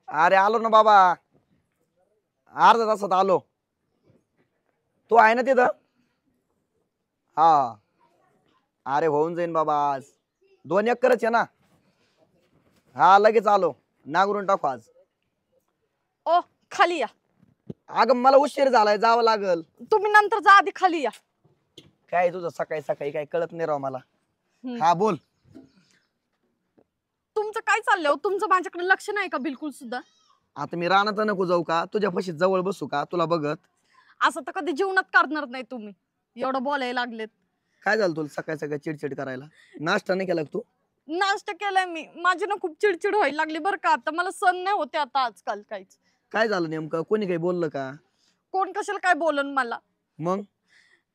अरे आलो ना बाबा, अर्धा तासात आलो. तू आहे ना तिथं? हा, अरे होऊन जाईन बाबा, आज 2 एकरच आहे ना. हा लगेच आलो, नांगरून टाकू आज. ओ खाली या. अगं मला उशीर झालाय, जावं लागल. तुम्ही नंतर जा, आधी खाली या. काय तुझं सकाळी सकाळी काय कळत नाही राव मला. हा बोल. तुमचं काय चाललंय? तुमचं माझ्याकडे लक्ष नाही का बिलकुल सुद्धा? आता मी रानात नको जाऊ का? तुझ्या पाशी जवळ बसू का तुला बघत? असं तर कधी जीवनात करणार नाही तुम्ही, एवढं बोलायला लागलेत. काय झालं तुला सकाळी सकाळी चिडचिड करायला? नाश्ता नाही केला का तू? नाश्ता केलाय मी, माझी ना खूप चिडचिड व्हायला लागली बरं का. आता मला सण नाही होते आता आजकाल काहीच. काय झालं नेमकं? कोणी काही बोललं का? कोण कशाला काय बोलन मला? मग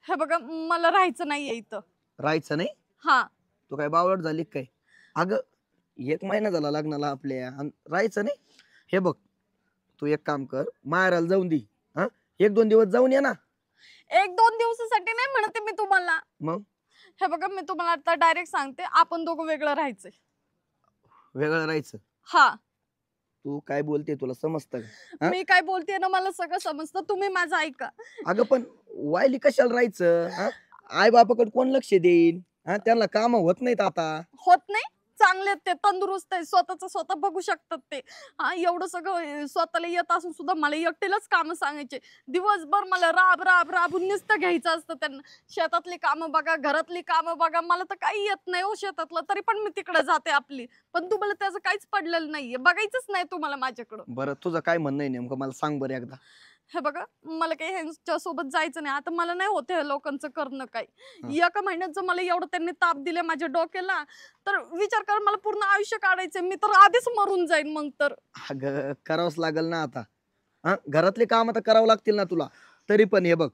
हे बघा, मला राहायचं नाहीये इथं. राहायचं नाही? हा. तू काय बावळट झाली काय? अगं 1 महिना झाला लग्नाला आपल्या, राहायचं नाही? हे बघ, तू एक काम कर, माहेराला जाऊन दे. हा, 1-2 दिवस जाऊन ये ना. 1-2 दिवसासाठी नाही म्हणते मी तुम्हाला. मग हे बघा, मी तुम्हाला आता डायरेक्ट सांगते, आपण दोघं वेगळं राहायचंय. वेगळं राहायचं? हा. तू काय बोलते तुला समजतं का? मी काय बोलते ना मला सगळं समजतं, तुम्ही माझं ऐका. अगं पण वायली कशाला राहायचं? आई बापाकडे कोण लक्ष देईल? त्यांना काम होत नाहीत आता. होत नाही? चांगले आहेत ते, तंदुरुस्त आहे, स्वतःच स्वतः बघू शकतात ते. हा, एवढं सगळं स्वतःला येत असून सुद्धा मला एकटीलाच काम सांगायचे. दिवसभर मला राब राब राबून नुसतं घ्यायचं असतं त्यांना. शेतातली कामं बघा, घरातली कामं बघा, मला तर काही येत नाही हो शेतातलं, तरी पण मी तिकडे जाते आपली. पण तुम्हाला त्याचं काहीच पडलेलं नाहीये, बघायचंच नाही तुम्हाला माझ्याकडं. बरं तुझं काय म्हणणं आहे नेमकं, मला सांग बरं एकदा. हे बघा, मला काही ह्यांच्या सोबत जायचं नाही आता. मला नाही होत हे लोकांचं करणं काही. एका महिन्यात जर मला एवढं त्यांनी ताप दिले माझ्या डोक्याला, तर विचार कर, मला पूर्ण आयुष्य काढायचंय. मी तर आधीच मरून जाईन मग तर. अगं करावंच लागल ना आता. घरातले काम तर करावं लागतील ना तुला. तरी पण हे बघ,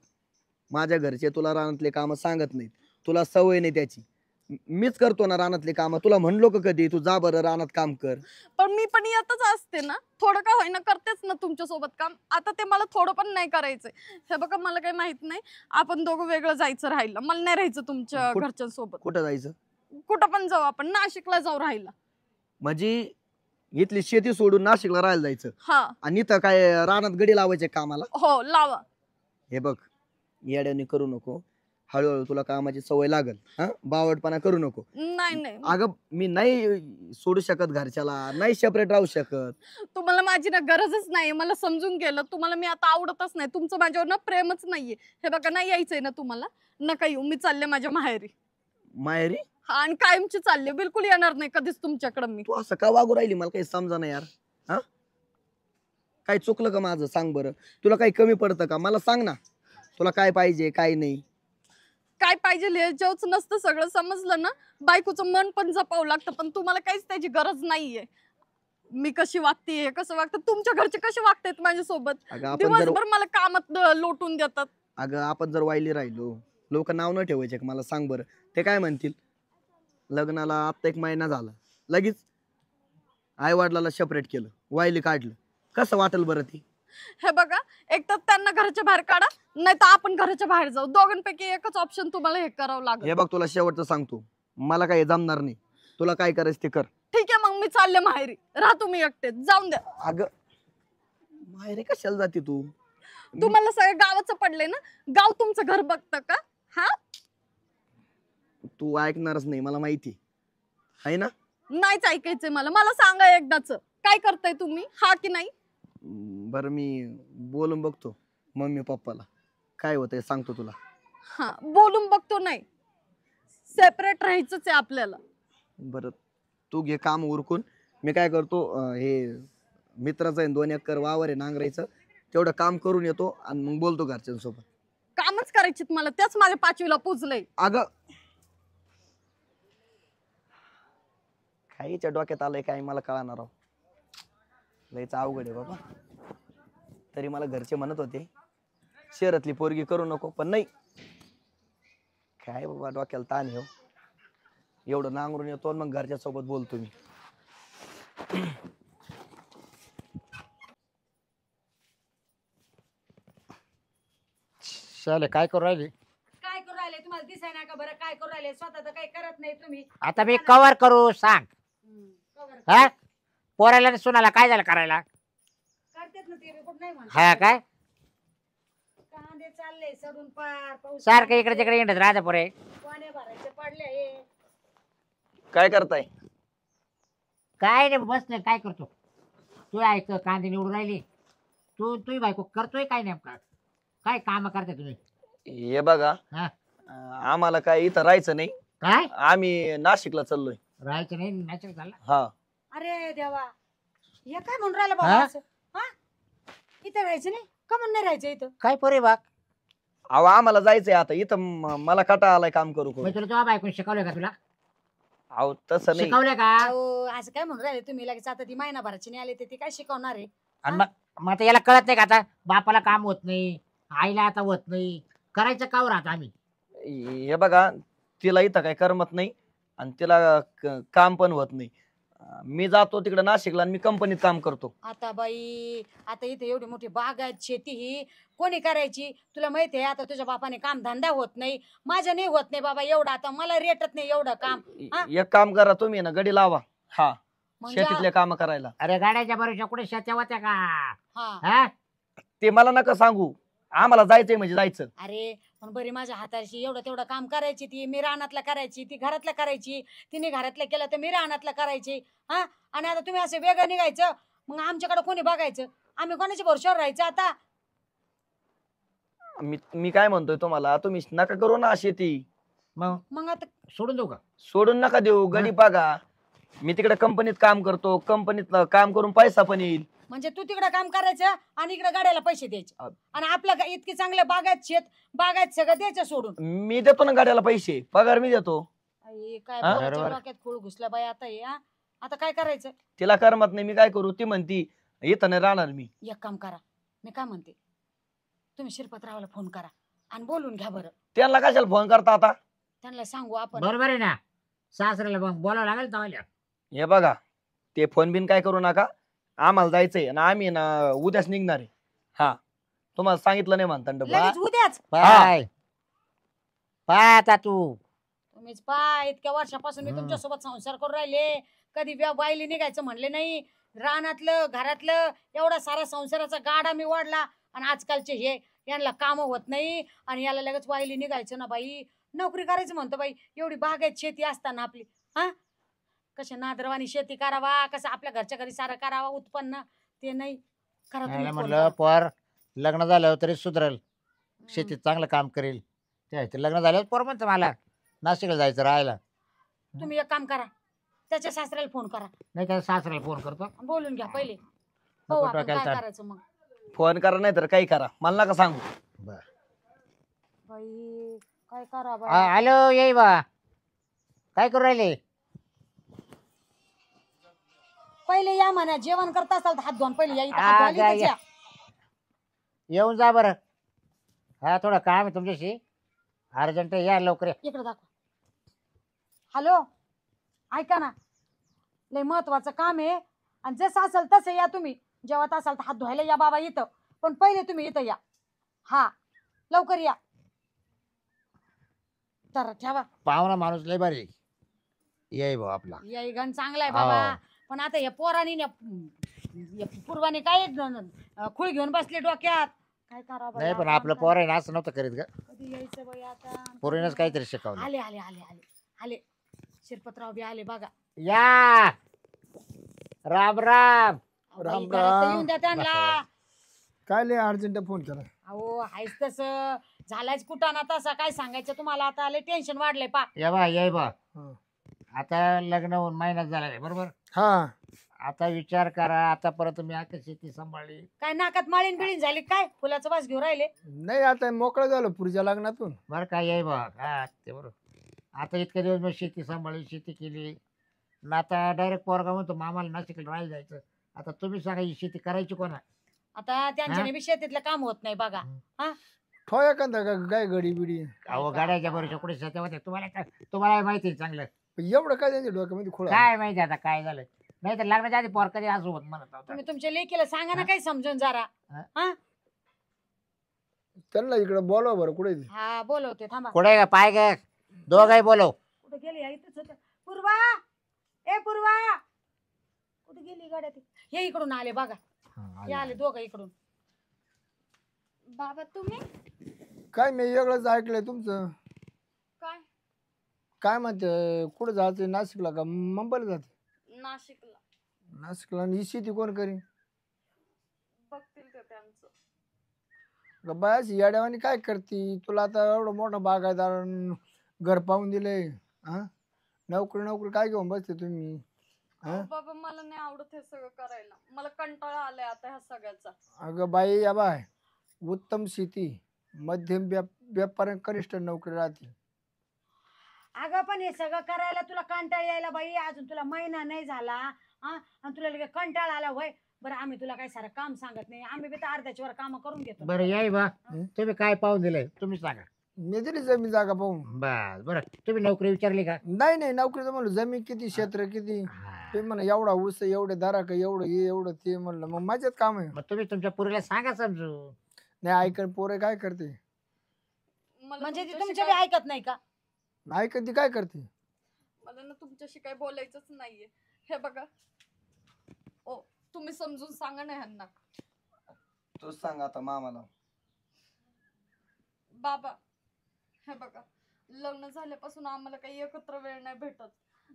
माझ्या घरचे तुला रानातले काम सांगत नाहीत, तुला सवय नाही त्याची. मीच करतो ना रानातले काम. तुला म्हणलो का कधी तू जा बरं रानात काम कर? पण मी पण येतच असते ना, थोडं का होईना करतेच ना तुमच्या सोबत काम. आता ते मला थोडं पण नाही करायचंय. हे बघा, मला काही माहित नाही, आपण दोघं वेगळं जायचं राहिलं. मला नाही राहायचं तुमच्या घरच्यांसोबत. कुठं जायचं? कुठं पण जाऊ आपण, नाशिकला जाऊ राहिला. म्हणजे इथली शेती सोडून नाशिकला राहायला जायचं? हा. आणि इथं काय रानात गडी लावायचे कामाला? हो लावा. हे बघ, येड्याने करू नको, हळूहळू तुला कामाची सवय लागल. बावटपणा करू नको. नाही नाही, अगं मी नाही सोडू शकत घरच्याला, नाही सेपरेट राहू शकत. तुम्हाला माझी ना गरजच नाही, मला समजून गेलं. तुम्हाला मी आता आवडतच नाही, तुमचं माझ्यावर ना प्रेमच नाहीये. हे बघा, नाही यायचंय ना तुम्हाला, नका येऊ. मी चालले माझ्या माहेरी. माहेरी? हा, आणि कायमची चालले, बिलकुल येणार नाही कधीच तुमच्याकडे मी. तू असं का वागू राहिली? मला काही समजा नाही यार. काय चुकलं का माझं? सांग बरं. तुला काही कमी पडतं का? मला सांग ना, तुला काय पाहिजे काय नाही. काय पाहिजे जेवच नसतं, सगळं समजलं ना. बायकोचं मन पण जपावं लागतं, पण तुम्हाला काहीच त्याची गरज नाहीये. मी कशी वागते, कसं वागतं, तुमच्या घरचे कसे वागतायत माझ्यासोबत? दिवसभर मला कामात लोटून देतात. अगं आपण जर वाईली राहिलो, लोक नाव न ठेवायचे का? मला सांग बरं. ते काय म्हणतील? लग्नाला आता 1 महिना झाला, लगेच आई वडिलाला सेपरेट केलं, वाईली काढलं, कसं वाटेल बरं ती? हे बघा, एक तर त्यांना घराच्या बाहेर काढा, नाही तर आपण घराच्या बाहेर जाऊ. दोघांपैकी एकच ऑप्शन तुम्हाला हे करावं लागेल. हे बघ, तुला शेवटचं सांगतो, मला काही जमणार नाही. तुला काय करायचं ते कर. ठीक आहे, मग मी चालले माहेरी. राहा तुम्ही एकटे, जाऊन द्या. अगं माहेरी कशाला जाते तू? तुम्हाला सगळं गावाचं पडलंय ना, गाव तुमचं घर बघतं का? हा, तू ऐकणारच नाही, मला माहिती आहे ना. नाहीच ऐकायचंय मला. मला सांगा एकदाच, काय करताय तुम्ही, हा की नाही? बरं मी बोलून बघतो मम्मी पप्पाला, काय होतंय सांगतो तुला. हा, बोलून बघतो नाही, सेपरेट राहायचंच आहे आपल्याला. बरं तू घे काम उरकून. मी काय करतो, हे मित्राचं आहे 2 एकर वावर आहे नांगरायचं, तेवढं काम करून येतो आणि मग बोलतो घरच्यांसोबत. कामच करायचीत मला, त्याच माझ्या 5वीला पुजलंय. अगं काहीच्या डोक्यात आलंय काय मला कळणार राव. लयच अवघड आहे बाबा. तरी मला घरचे म्हणत होते शहरातली पोरगी करू नको, पण नाही, काय बाबा डोक्याला ताण आहे. एवढं नांगरून येतो मग घरच्या सोबत बोलतो मी. शाले काय करू राहिली? काय करू राहिले तुम्हाला दिसाय ना का बरं? काय करू राहिले? स्वतः तर काही करत नाही तुम्ही. आता मी कव्हर करू सांग. हा, पोराला आणि सुनाला काय झालं करायला? ना ते बी कुठं नाही म्हणत. हा काय कांदे चालले सडून पार पाऊस सारखं इकडे तिकडे येणार राहता पुरे. पाणी भरायचे पडले हे. काय करताय? काय नाही बसले काय करतो तू ऐक कांदे निवडून राहिली तुझी बायको करतोय काय नेमका काय काम करते तुम्ही हे बघा हा आम्हाला काय इथं राहायचं नाही, काय आम्ही नाशिकला चाललोय. राहायचं नाही नाशिक झालं हा अरे देवा हे काय म्हणून राहिलं बाबा हा? असं? हा इथं राहायचं नाही का म्हणून नाही राहायचं इथं? काय पोरे बाग अहो आम्हाला जायचंय आता इथं मला कटा आलाय काम करू करू. मी तुला तुझ्या बायकोने शिकवलंय का तुला अहो तसं नाही. शिकवलंय का अहो असं काय म्हणून राहिले तुम्ही लगेच आता ती महिनाभराची नाही आली तर ती काय शिकवणार आहे? आणि मग आता याला कळत नाही का आता बापाला काम होत नाही आईला आता होत नाही करायचं का राहत आम्ही हे बघा तिला इथं काय करमत नाही आणि तिला काम पण होत नाही. मी जातो तिकडे नाशिकला आणि मी कंपनीत काम करतो. आता बाई आता इथे एवढी मोठी बाग आहे शेती ही कोणी करायची तुला माहिती आहे आता तुझ्या बापाने काम धंदा होत नाही माझ्या नाही होत नाही बाबा एवढं आता मला रेटत नाही एवढं काम हा? एक काम करा तुम्ही ना गडी लावा हा म्हणजे शेतीतले काम करायला. अरे गाड्याच्या बरोबर कुठे शेत्या होत्या का हा हा ते मला नका सांगू, आम्हाला जायचंय म्हणजे जायचं. अरे पण बरी माझ्या हाताशी एवढं तेवढं काम करायची ती मी रानातलं करायची ती घरातलं करायची तिने घरातलं केलं तर मी रानातलं करायची हा आणि आता तुम्ही असं वेगळं निघायचं मग आमच्याकडे कोणी बघायचं आम्ही कोणाच्या भरोश्यावर राहायचं आता मी काय म्हणतोय तुम्हाला, तुम्ही नका करू ना शेती, मग आता सोडून देऊ का सोडून नका देऊ. गडी बघा मी तिकडे कंपनीत काम करतो, कंपनीत काम करून पैसा पण येईल. म्हणजे तू तिकडे काम करायचं आणि इकडे गाड्याला पैसे द्यायचे आणि आपलं इतकी चांगलं बागायत शेत बागायत सगळं द्यायचं सोडून मी देतो ना गाड्याला पैसे, पगार मी देतो. आई, काय हा? पोराच्या बरोबर. डोक्यात खूळ घुसला बाई आता हे हा? आता काय करायचं तिला करमत नाही, मी काय करू? ती म्हणती इथं नाही राहणार मी. एक काम करा मी काय म्हणते तुम्ही शिरपतरावला फोन करा आणि बोलून घ्या बरं त्यांना कशाला फोन करता आता? त्यांना सांगू आपण बरोबर आहे ना सासऱ्याला मग बोलावं लागेल तवाल्या हे बघा ते फोन बिन काय करू नका, आम्हाला जायचंय आणि आम्ही ना उद्याच निघणार आहे. हा तुम्हाला सांगितलं नाही म्हणता डबा. लगेच उद्याच पाय पाय आता तू तुम्हीच पा इतक्या वर्षापासून मी तुमच्या सोबत संसार करून राहिले कधी बायली निघायचं म्हणले नाही रानातलं घरातलं एवढा सारा संसाराचा गाडा मी वाढला आणि आजकालचे हे यांना काम होत नाही आणि याला लगेच वायली निघायचं ना बाई नोकरी करायचं म्हणतो बाई एवढी बागायत शेती असताना आपली हा कशा नादरवानी शेती करावा कसं आपल्या घरच्या घरी सारं करावा उत्पन्न ते नाही करा तुम्ही याला फोन म्हणलं करा. पोर लग्न झाल्यावर तरी सुधरेल शेतीत चांगलं काम करेल ते लग्न झाल्यावर पोर म्हणतं मला नाशिकला जायचं राहायला तुम्ही एक काम करा त्याच्या सासऱ्याला फोन करा नाही त्या सासऱ्याला फोन करतो बोलून घ्या पहिले नको हो आपण डोक्याला काय ताण. करायचं मग फोन करा नाही तर काही करा, मला नका सांगू. बर बाई काय करा बाई हॅलो येई बा काय करू राहिले पहिले या म्हणा जेवण करता असाल तर हात धुवून पहिले या इथं आ, हात धुवायला जा, इथंच या. या. येऊन जा बरं हा थोडं काम आहे तुमच्याशी अर्जंट या लवकर या. इकडे दाखवा हॅलो ऐका ना लय महत्वाचं काम आहे आणि जसं असेल तसं या तुम्ही जेवत असाल तर हात धुवायला या बाबा इथं पण पहिले तुम्ही इथं या हा लवकर या तर ठेवा पाहुणा माणूस लय भारी येई भाऊ आपला या गण चांगला आहे बाबा हो. पण आता या पोरानी पूर्वाने काय खुळ घेऊन बसले डोक्यात काय करा नाही पण आपलं पोर आहे ना असं नव्हतं करीत का कधी यायचं बाई आता पोरीनंच काहीतरी शिकवलं आले आले आले आले आले शिरपतराव बी आले बघा या राम राम अहो, राम बाई, घरात तर राम. येऊन द्या त्यांना काय लय अर्जंट फोन करा. अहो हायच तस झालायच कुटाणा तसा काय सांगायचं तुम्हाला आता आले टेन्शन वाढलंय पा या बा येई बा हा. आता लग्न होऊन महिन्यात झाला आहे बरोबर हा आता विचार करा आतापर्यंत मी आता शेती सांभाळली काय नाकात माळीन बिळीन झाली काय फुलाचं वास घेऊन राहिले नाही आता मोकळं झालं पुढच्या लग्नातून. बरं काय येई बा हा ते बरोबर आता इतके दिवस मी शेती सांभाळली शेती केली ना आता डायरेक्ट पोरगा म्हणतो मामाला नाशिकला राहायला जायचं आता तुम्ही सांगा ही शेती करायची कोणा आता त्यांच्याने बी शेतीतलं काम होत नाही बघा ठो एखादा काय गडी बिडी. अहो गाड्याच्या बरोबर कुठे शेत्या होत्या तुम्हाला माहिती आहे चांगलं एवढं काय त्यांच्या डोक्यामध्ये खोळा. काय माहिती आता काय झालं नाही तर लग्नाच्या आधी पोर कधी असं होत म्हणत होता तुम्ही तुमच्या लेकीला सांगा ना काही समजून जरा त्यांना इकडे बोलवा बरं कुठे ते. हा बोलवते थांबा कुठे का पाय ग दोघही बोलव कुठे गेली या इथंच होत्या पूर्वा ए पूर्वा कुठे गेली गाड्या ती हे इकडून आले बघा हे आले दोघं इकडून. बाबा तुम्ही काय मी वेगळंच ऐकलंय तुमचं. काय काय म्हणते कुठं जायचं, नाशिकला का मुंबईला जाते? नाशिकला नाशिकला. आणि ही शेती कोण करी? बघतील ते त्यांचं. बायाशी येड्यावानी काय करती? तुला आता एवढं मोठं बागायदार घर पाहून दिलंय. हा, नोकरी नोकरी काय घेऊन बसते तुम्ही? हा, बाबा मला नाही आवडत हे सगळं करायला. मला कंटाळा आलाय आता ह्या सगळ्याचा. अगं बाई या बाय, उत्तम शेती, मध्यम व्यापार, कनिष्ठ नोकरी राहते. अगं पण हे सगळं करायला तुला कंटाळा यायला बाई, अजून तुला महिना नाही झाला हा, आणि तुला लगे कंटाळा आला होय. बरं आम्ही तुला काही सारं काम सांगत नाही, आम्ही बी तर अर्ध्याच्या वर काम करून घेतो. बरं याय बा, तुम्ही काय पाहून दिलंय तुम्ही सांगा. मी दिली जमीन जागा पाहून. बस बरं, तुम्ही नोकरी विचारली का? नाही नाही, नोकरीचं म्हणलं जमीन किती, क्षेत्र किती. ते म्हणा एवढा ऊस, एवढे दारा का, एवढं हे एवढं ते. म्हणलं मग माझ्यात काम आहे. मग तुम्ही तुमच्या पुरीला सांगा समजू. नाही ऐकन पोरे काय करते? मला म्हणजे ती तुमच्याशी तुमच्या बी काय- ऐकत नाही का? ऐकन ती काय करते? मला ना तुमच्याशी काही बोलायचंच नाहीये. हे बघा ओ, तुम्ही समजून सांगा ना ह्यांना. तूच सांग आता मामाला. बाबा हे बघा, लग्न झाल्यापासून आम्हाला काही एकत्र वेळ नाही भेटत.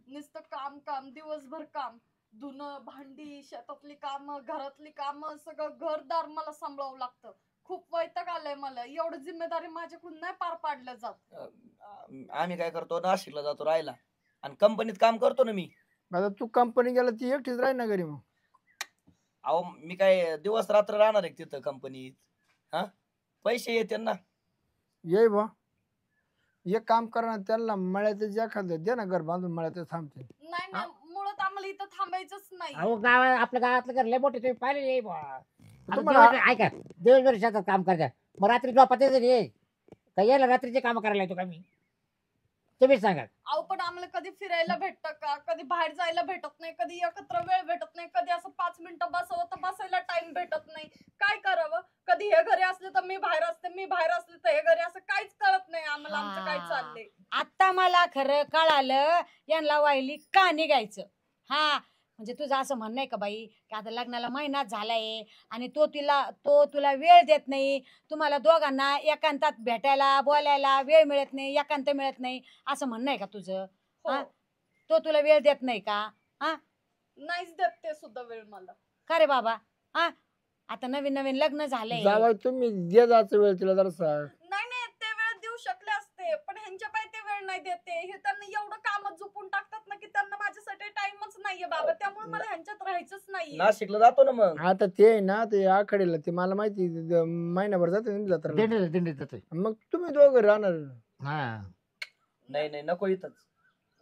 नुसतं काम काम, दिवसभर काम, धुणं भांडी, शेतातली कामं, घरातली कामं, सगळं घरदार मला सांभाळावं लागतं. खूप वैताग आलाय मला. एवढं जिम्मेदारी माझ्याकडून नाही पार पाडल्या जात. आम्ही काय करतो, नाशिकला जातो राहायला आणि कंपनीत काम करतो ना मी. आता तू कंपनी गेला ती एकटीच राहील ना घरी मग. अहो मी काय दिवस रात्र राहणार आहे तिथं कंपनीत? हा, पैसे येते ना. ये बा, एक काम करा ना, त्यांना मळ्याचं ज्या खाल्लं दे ना, घर बांधून मळ्यात थांबते. नाही नाही, मुळात आम्हाला इथं थांबायचंच नाही. अहो आपल्या गावातलं घर लय मोठे, तुम्ही पाहिले येई बा. आता तुम्हाला- दिवसभर- ऐका, दिवसभर शेतात काम करता, मग रात्री झोपात ये का? यायला रात्रीचे काम करायला येतो का मी? तुम्ही सांगा. अहो पण आम्हाला कधी फिरायला भेटतं का? कधी बाहेर जायला भेटत नाही, कधी एकत्र वेळ भेटत नाही, कधी असं 5 मिनिटं बसावं तर बसायला टाइम भेटत नाही. काय करावं? कधी हे घरी असले तर मी बाहेर असते, मी बाहेर असले तर हे घरी, असं काहीच कळत नाही आम्हाला आमचं काय चाललंय. आता मला खरं कळालं यांना वाहिली का निघायचं. हा, म्हणजे तुझं असं म्हणणं आहे का बाई की आता लग्नाला महिनाच झालाय आणि तो तुला वेळ देत नाही, तुम्हाला दोघांना एकांतात भेटायला बोलायला वेळ मिळत नाही, एकांत मिळत नाही, असं म्हणणं आहे का तुझं? हो, हा? तो तुला वेळ देत नाही का? हा, नाहीच देत ते सुद्धा वेळ मला. का रे बाबा? हा, आता नवीन नवीन लग्न झालंय. जावा तुम्ही दे जायचं वेळ तिला जरा सांग. नाही नाही, ते वेळ देऊ शकले असते, पण ह्यांच्या पाय ते वेळ नाही देते. हे त्यांना एवढं कामात झोपून टाकतात ना की त्यांना माझ्यासाठी टाइमच नाहीये बाबा. त्यामुळे मला ह्यांच्यात राहायचंच नाहीये. नाशिकला जातो ना मग. आता ते आहे ना, ते आखडीला ते मला माहिती, महिनाभर जाते ना जत्रा. दिंडीत जातोय. मग तुम्ही दोघं राहणार. हा, नाही नाही, नको इथंच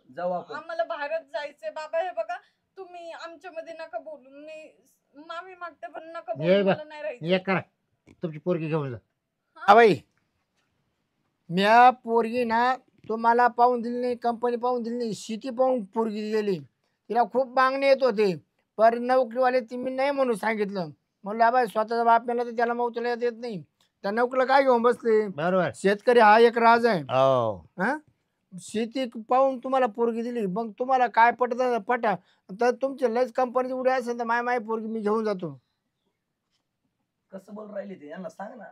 जाऊ आपण. आम्हाला बाहेरच जायचंय बाबा. हे बघा, तुम्ही आमच्या मध्ये नका बोलू. मी माफी मागते पण नका ये बोलू. बा. मला नाही राहायचं. एक करा, तुमची पोरगी घेऊन जा. अबाई, म्या पोरगी ना तुम्हाला पाहून दिली नाही, कंपनी पाहून दिली नाही, शेती पाहून पोरगी दिली. तिला खूप मागणी येत होते, पर नोकरीवाले तुम्ही नाही म्हणून सांगितलं. म्हणलं अबाई स्वतःचा बाप मेला तर त्याला मौतला येत नाही, त्या नोकरीला काय घेऊन बसले? बरोबर. शेतकरी हा एक राज आहे. हो, हा, शेती पाहून तुम्हाला पोरगी दिली, मग तुम्हाला काय पटा तर तुमची लयच कंपनीची उडी असेल तर माय पोरगी मी घेऊन जातो. कसं बोल राहिले ते यांना सांग ना.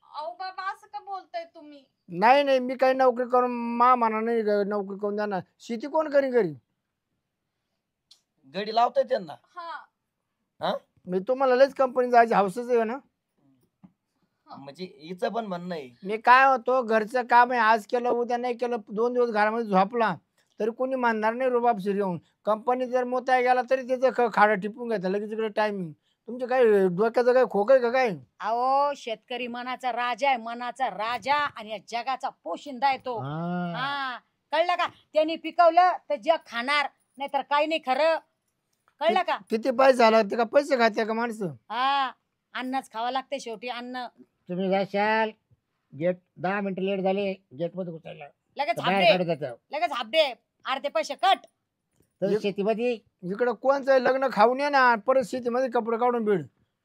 अहो बाबा, असं का बोलताय तुम्ही? नाही नाही, मी काही नोकरी करून म्हणा नाही नोकरी करून देणार. शेती कोण करी घरी? गडी लावताय त्यांना. हा, मी तुम्हाला लयच कंपनी जायची हौसच आहे ना. म्हणजे हिचं पण म्हणणं आहे. मी काय होतो, घरचं काम आहे, आज केलं उद्या नाही केलं, 2 दिवस घरामध्ये झोपला तरी कोणी मानणार नाही रुबाबशीर येऊन. कंपनी जर मोता गेला तरी त्याचं खाडं टिपून घेतात लगेच इकडे टायमिंग. तुमच्या काय डोक्याचं काय खोक आहे का काय? अहो, शेतकरी मनाचा राजा आहे, मनाचा राजा, आणि या जगाचा पोशिंदा आहे तो. हा. हा, कळलं का? त्यांनी पिकवलं तर जग खाणार, नाहीतर काही नाही. खरं कळलं का? किती पैसे झाला ते का पैसे खाते का माणसं? हा, अन्नच खावं लागते शेवटी. अन्न तुम्ही जाशाल गेट 10 मिनिटं लेट झाले गेट मध्ये घुसायला, लगेच तर बाहेर हाबडे, काढून जातं. लगेच हाबडे, अर्धे पैसे कट. तर शेतीमध्ये इकडं कोणचं लग्न खाऊन ये ना, परत शेतीमध्ये कपडे काढून बीड.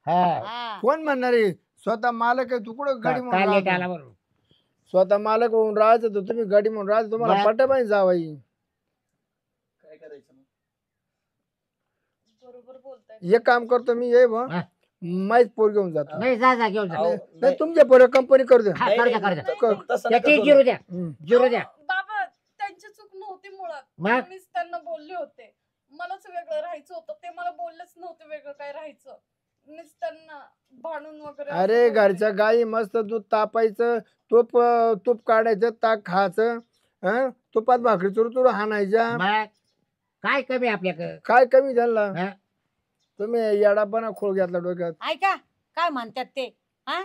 हा, हा, कोण म्हणणार आहे? स्वतः मालक आहे, तू कुठं गाडी म्हणून काय लेट राहतो? आला बरोबर. स्वतः मालक होऊन राहायचं तर तुम्ही गाडी म्हणून राहायचं, तुम्हाला बाय. पटा पाहिजे जावाई. काय करायचं मग? बरोबर बोलताय. एक काम करतो मी, ये बा हा. माहीत पोर घेऊन जातो नाही जा घेऊन जा. अहो, नाही तुमच्या पोर कंपनी करू द्या हा, नाही, करू द्या, नाही, करू द्या. तसं त्याची नका जिरू करू. द्या हम्म. जिरू द्या. बाबा त्यांची चूक नव्हती मुळात. मग मीच त्यांना बोलले होते. मलाच वेगळं राहायचं होतं. ते मला बोललेच नव्हते वेगळं काय राहायचं. मीच त्यांना भांडून वगैरे असं अरे बोलले. घरच्या गाई मस्त दूध तापायचं तूप काढायचं ताक खायचं तुपात भाकरी चुरू हाणायच्या मग काय कमी आपल्याकडं काय कमी झाला हा? तुम्ही येडापणा खोळ घेतला डोक्यात ऐका काय म्हणतात ते हा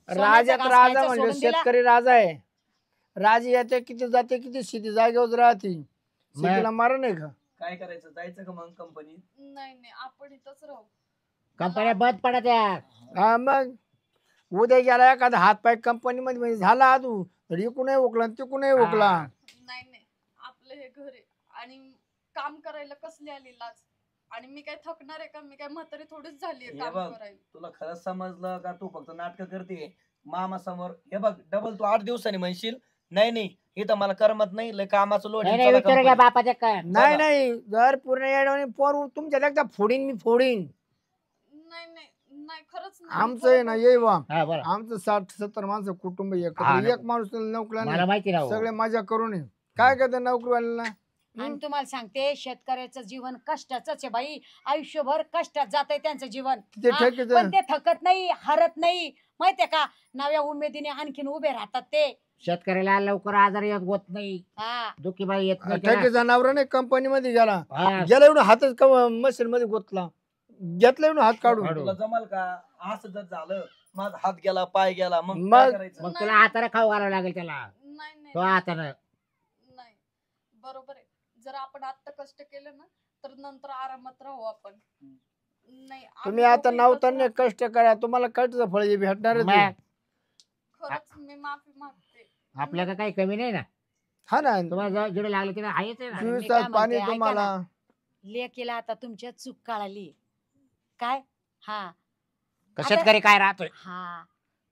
राजात घास राजा खायचं म्हणजे सोडून दिला. शेतकरी राजा आहे राजी येते किती जाते किती शेती जागेवर राहते शेतीला मारा नाही का काय करायचं जायचं का मग कंपनीत? नाही आपण इथंच राहू. कंपन्या बंद पडत त्या. हा मग उद्या गेला एखादा हात पाय कंपनी मध्ये म्हणजे झाला हा तू तर इकूनही उकला तिकूनही उकला नाही आपलं हे घर आहे आणि काम करायला कसली आली लाज. आणि मी काय थकणार आहे का? मी काय म्हातारी थोडीच झालीये हे काम बघ. करायला. तुला खरंच समजलं का तू फक्त नाटक करते मामा समोर? हे बघ डबल तू 8 दिवसांनी म्हणशील नाही इथं मला करमत नाही लय कामाचं लोड नाही विचारू घ्या बापाच्या काय. नाही नाही जर पूर्ण येडवणी पोर तुमच्या एकदा फोडीन मी फोडीन नाही खरंच नाही. आमचं आहे ना ये बा हा बरं आमचं 60-70 माणसं कुटुंब हा, एकत्र नाही. एक माणूस नोकला मला नाही माहिती राहू. सगळे मजा करून ये. काय करते नोकरीवाल्याला आणि तुम्हाला सांगते शेतकऱ्याचं जीवन कष्टाच आहे बाई. आयुष्यभर कष्टात जात त्यांचं जीवन. ते हा, ठेकीचं पण ते थकत नाही हरत नाही माहितीये का. नव्या उमेदीने आणखीन उभे राहतात ते. शेतकऱ्याला लवकर आजार येत होत नाही हा दुखी बाई येत नाही त्याला. ठेकीचा नवरा नाही कंपनी मध्ये गेला हा, गेला एवढं हातच मशीन मध्ये गोतला घेतला एवढं हात काढून काढून. तुला जमल का? असं जर झालं माझा हात गेला पाय गेला मग मग- काय करायचं? मग तुला हाताने खाऊ घालावं लागेल त्याला. नाही तो हातानं नाही बरोबर आहे. जर आपण आता कष्ट केले ना तर नंतर आरामात राहू आपण. नाही तुम्ही आम्ही आता दोघं नवताने इथंच कष्ट करा तुम्हाला कष्टाचं फळ हे भेटणार मग राहू. खरंच मी माफी मागते. आपल्याला काही कमी नाही ना. हा ना तुम्हाला जिडे लागले तिला आहेच आहे ना. 24 मी तास काय पाणी म्हणते, ऐका तुम्हाला लेकीला आता तुमच्या चूक कळाली काय. हा का शेतकरी काय राहतोय हा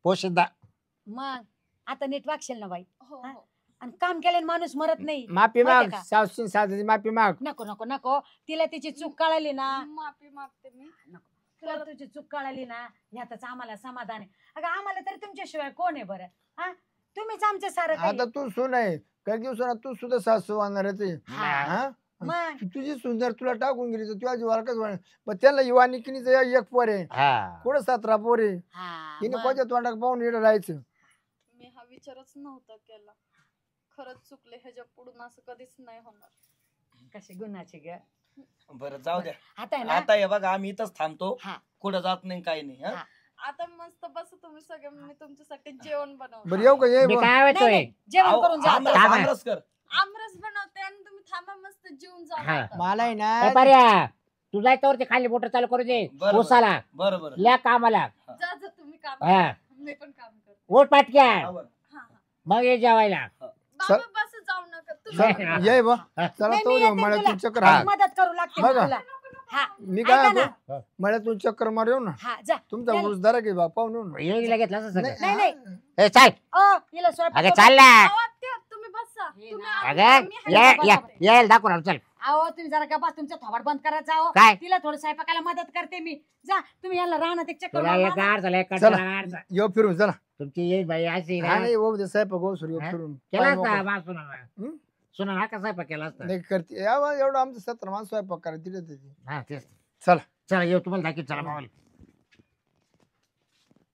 पोशिंदा. मग आता नीट वागशील ना बाई. हो हा? आणि काम केल्याने माणूस मरत नाही. माफी माग माहितीये का? सासून सासूची माफी माग नको नको नको तिला तिची चूक कळाली ना. माफी मागते मी. तुला तुझी चूक कळाली ना यातच आम्हाला समाधान आहे. अगं आम्हाला तरी तुमच्याशिवाय कोण आहे बरं. हा तुम्हीच आमचं सारं काही. आता तू सून आहे काही दिवसात तू सुद्धा सासू आणणार आहे ते. हा. हा? मग तुझी सुंदर तुला टाकून गेली तर तुझ्या जीवाला कसं वाटेल? मग त्याला युवा निकिनीचं एक पोर आहे हा कुठं 17 पोर आहे हा तिने मग. कोणत्या तोंडात पाहून इकडे राहायचं मी हा विचारच नव्हता केला. खरंच चुकले. ह्याच्या पुढून असं कधीच नाही होणार. कशी गुन्हाची ग. बरं जाऊ द्या. आता आहे ना आता हे बघा आम्ही इथंच थांबतो हा. कुठं जात नाही काही नाही हा? हा. आता मस्त बस तुम्ही सगळे. मी तुमच्यासाठी जेवण बनवते. बरं येऊ का ये मी बा. काय नाही, म्हणतोय नाही, जेवण अहो, करून जा आमरस- आता. थांबा. आमरस कर. आमरस बनवते आणि तुम्ही थांबा मस्त जेवून जा हा. आता. मला आहे ए, ना पर्या तू जाय तर ते खाली मोटर चालू करू दे बरं. उसाला बरोबर ल्या कामाला. जा तुम्ही काम हा करा. मी पण काम करते. ओट पाटक्या बरोबर. हा मग ये जेवायला. बाबा बस जाऊ नका तुम्ही. हा. ये बा हा. चला नाही, तो मी येऊ येते मला तुला. तू चक्कर हा. हा. मदत करू लागते बघा. मी तुला. हा मी काय ऐका ना. म्हणतो मला तू चक्कर मार येऊ ना हा जा. तुमचा नाही. ऊस धरा की बा पाहून येऊ ना येईल घेतला असं सगळं. नाही नाही ए, चाल हिला स्वयंपाक अगं करू- चाल ना. अहो, आत्या, तुम्ही बसा. हे तुम्ही ना. आम्ही- अगं आम्ही या हाय. या यायला दाखव ना चल. अहो तुम्ही जरा का बस तुमचं थोबाड बंद करायचं अहो. काय तिला थोडं स्वयंपाकाला मदत करते मी. जा तुम्ही याला राहणार एक चक्कर तुला मारून एक आणा. गाड झाला एक चला. कंटाळा गाडचा. येऊ फिरून चला तुमची येईल बाई अशी हा नाही हो दे साहेब गो सुरू हा? फिरून केला पाय असता मोकळं. बा सुना हं? सुना हा कसा केला असता. नाही करते एवढं आमचं 17 माणसं स्वयंपाक करायला तिथे हा तेच चला चला येऊ तुम्हाला दाखव चला मावाला.